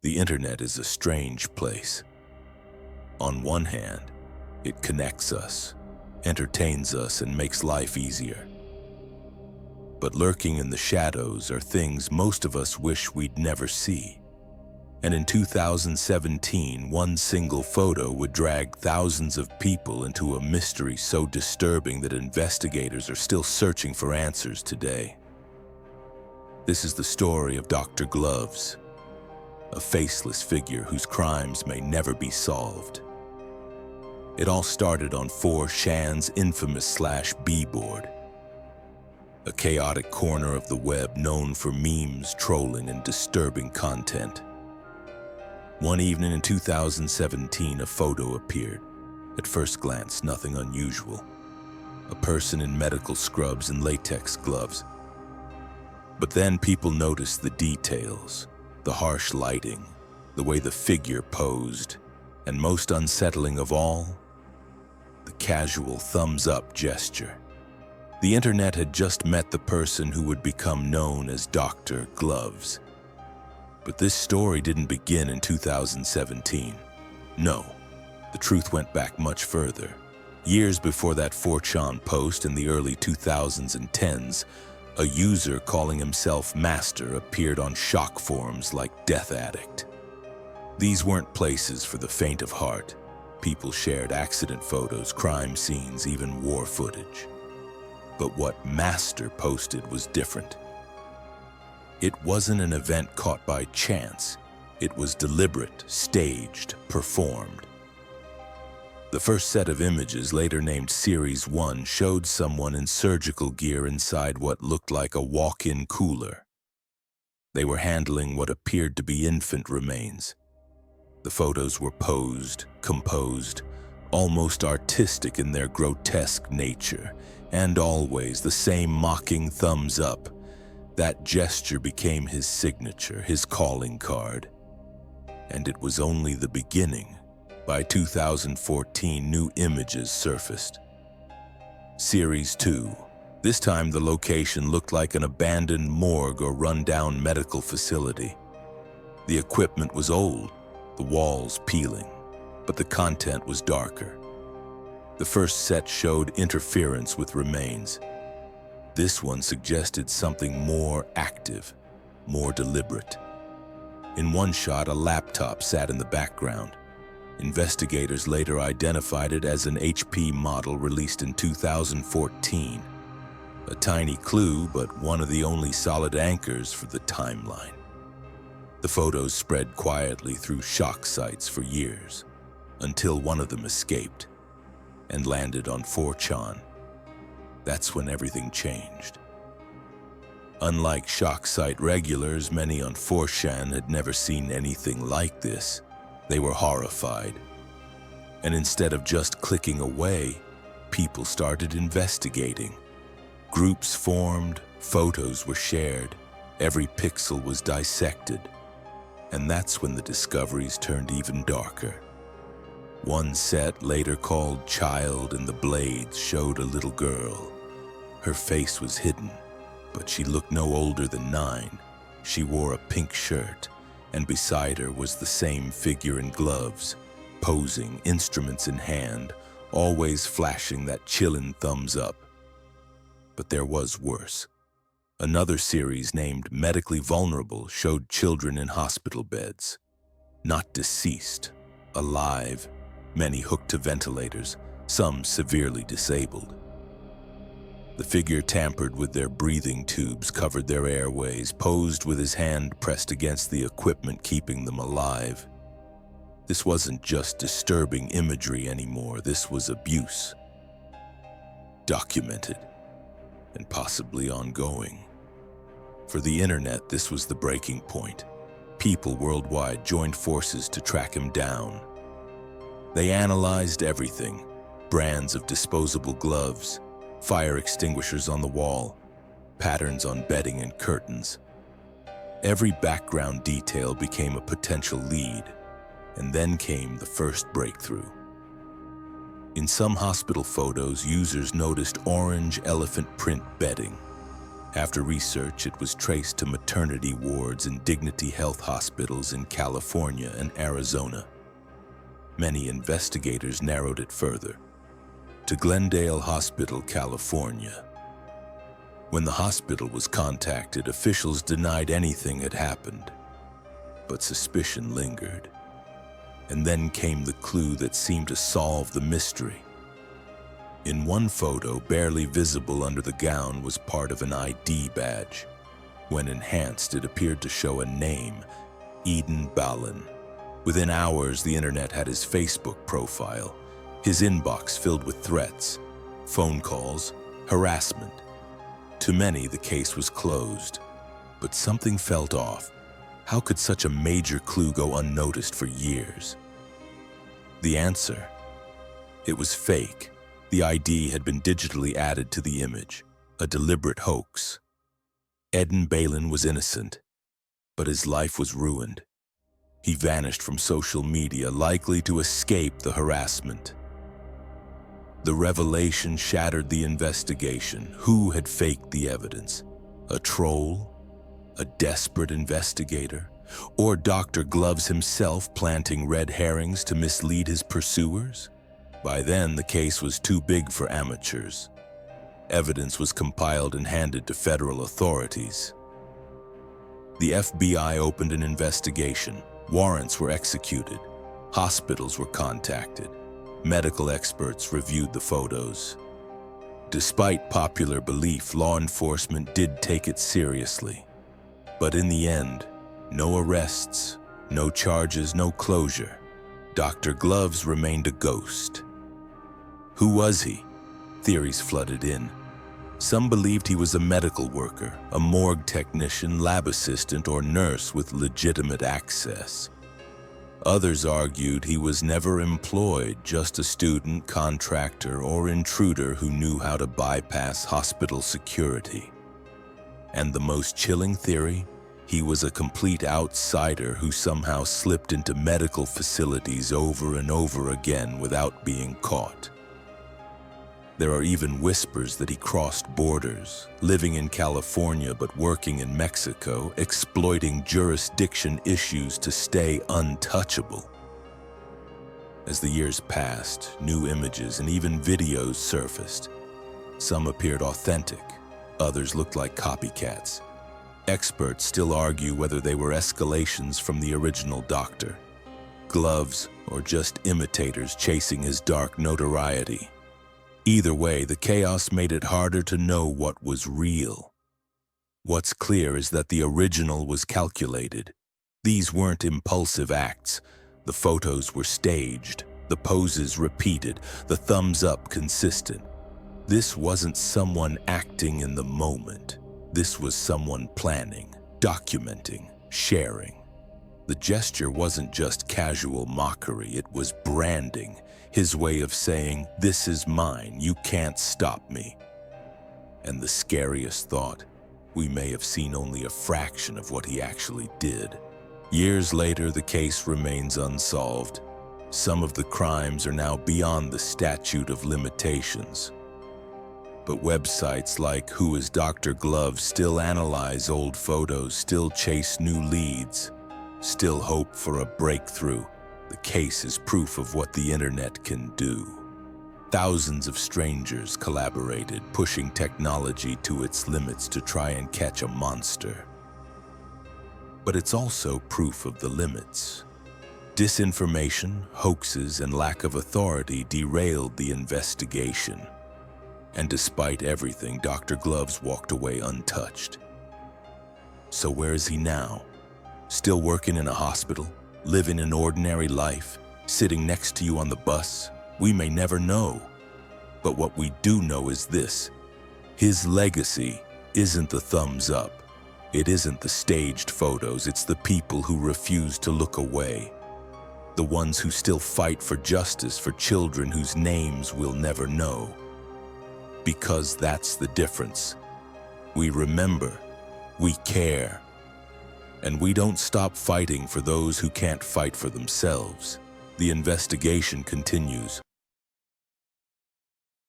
The internet is a strange place. On one hand, it connects us, entertains us, and makes life easier. But lurking in the shadows are things most of us wish we'd never see. And in 2017, one single photo would drag thousands of people into a mystery so disturbing that investigators are still searching for answers today. This is the story of Dr. Gloves, a faceless figure whose crimes may never be solved. It all started on 4chan's infamous /B board, a chaotic corner of the web known for memes, trolling, and disturbing content. One evening in 2017, a photo appeared. At first glance, nothing unusual. A person in medical scrubs and latex gloves. But then people noticed the details, the harsh lighting, the way the figure posed, and most unsettling of all, the casual thumbs-up gesture. The internet had just met the person who would become known as Dr. Gloves. But this story didn't begin in 2017. No, the truth went back much further. Years before that 4chan post in the early 2010s, a user calling himself Master appeared on shock forums like Death Addict. These weren't places for the faint of heart. People shared accident photos, crime scenes, even war footage. But what Master posted was different. It wasn't an event caught by chance. It was deliberate, staged, performed. The first set of images, later named Series 1, showed someone in surgical gear inside what looked like a walk-in cooler. They were handling what appeared to be infant remains. The photos were posed, composed, almost artistic in their grotesque nature, and always the same mocking thumbs up. That gesture became his signature, his calling card. And it was only the beginning. By 2014, new images surfaced. Series 2. This time the location looked like an abandoned morgue or run-down medical facility. The equipment was old, the walls peeling, but the content was darker. The first set showed interference with remains. This one suggested something more active, more deliberate. In one shot, a laptop sat in the background. Investigators later identified it as an HP model released in 2014. A tiny clue, but one of the only solid anchors for the timeline. The photos spread quietly through shock sites for years, until one of them escaped and landed on 4chan. That's when everything changed. Unlike shock site regulars, many on 4chan had never seen anything like this. They were horrified. And instead of just clicking away, people started investigating. Groups formed, photos were shared, every pixel was dissected. And that's when the discoveries turned even darker. One set, later called Child in the Blades, showed a little girl. Her face was hidden, but she looked no older than 9. She wore a pink shirt, and beside her was the same figure in gloves, posing, instruments in hand, always flashing that chillin' thumbs up. But there was worse. Another series named Medically Vulnerable showed children in hospital beds. Not deceased, alive, many hooked to ventilators, some severely disabled. The figure tampered with their breathing tubes, covered their airways, posed with his hand pressed against the equipment keeping them alive. This wasn't just disturbing imagery anymore, this was abuse. Documented, and possibly ongoing. For the internet, this was the breaking point. People worldwide joined forces to track him down. They analyzed everything, brands of disposable gloves, fire extinguishers on the wall, patterns on bedding and curtains. Every background detail became a potential lead, and then came the first breakthrough. In some hospital photos, users noticed orange elephant print bedding, After research, it was traced to maternity wards in Dignity Health hospitals in California and Arizona. Many investigators narrowed it further to Glendale Hospital, California. When the hospital was contacted, officials denied anything had happened, but suspicion lingered. And then came the clue that seemed to solve the mystery. In one photo, barely visible under the gown, was part of an ID badge. When enhanced, it appeared to show a name, Eden Balin. Within hours, the internet had his Facebook profile, his inbox filled with threats, phone calls, harassment. To many, the case was closed, but something felt off. How could such a major clue go unnoticed for years? The answer: it was fake. The ID had been digitally added to the image, a deliberate hoax. Eden Balin was innocent, but his life was ruined. He vanished from social media, likely to escape the harassment. The revelation shattered the investigation. Who had faked the evidence? A troll? A desperate investigator? Or Dr. Gloves himself planting red herrings to mislead his pursuers? By then, the case was too big for amateurs. Evidence was compiled and handed to federal authorities. The FBI opened an investigation. Warrants were executed. Hospitals were contacted. Medical experts reviewed the photos. Despite popular belief, law enforcement did take it seriously. But in the end, no arrests, no charges, no closure. Dr. Gloves remained a ghost. Who was he? Theories flooded in. Some believed he was a medical worker, a morgue technician, lab assistant, or nurse with legitimate access. Others argued he was never employed, just a student, contractor, or intruder who knew how to bypass hospital security. And the most chilling theory? He was a complete outsider who somehow slipped into medical facilities over and over again without being caught. There are even whispers that he crossed borders, living in California but working in Mexico, exploiting jurisdiction issues to stay untouchable. As the years passed, new images and even videos surfaced. Some appeared authentic, others looked like copycats. Experts still argue whether they were escalations from the original doctor, Gloves, or just imitators chasing his dark notoriety. Either way, the chaos made it harder to know what was real. What's clear is that the original was calculated. These weren't impulsive acts. The photos were staged, the poses repeated, the thumbs up consistent. This wasn't someone acting in the moment. This was someone planning, documenting, sharing. The gesture wasn't just casual mockery, it was branding, his way of saying, "This is mine, you can't stop me." And the scariest thought, we may have seen only a fraction of what he actually did. Years later, the case remains unsolved. Some of the crimes are now beyond the statute of limitations. But websites like Who is Dr. Gloves still analyze old photos, still chase new leads, still hope for a breakthrough. The case is proof of what the internet can do. Thousands of strangers collaborated, pushing technology to its limits to try and catch a monster. But it's also proof of the limits. Disinformation, hoaxes, and lack of authority derailed the investigation. And despite everything, Dr. Gloves walked away untouched. So where is he now? Still working in a hospital? Living an ordinary life? Sitting next to you on the bus? We may never know. But what we do know is this: his legacy isn't the thumbs up. It isn't the staged photos. It's the people who refuse to look away. The ones who still fight for justice for children whose names we'll never know. Because that's the difference. We remember, we care, and we don't stop fighting for those who can't fight for themselves. The investigation continues.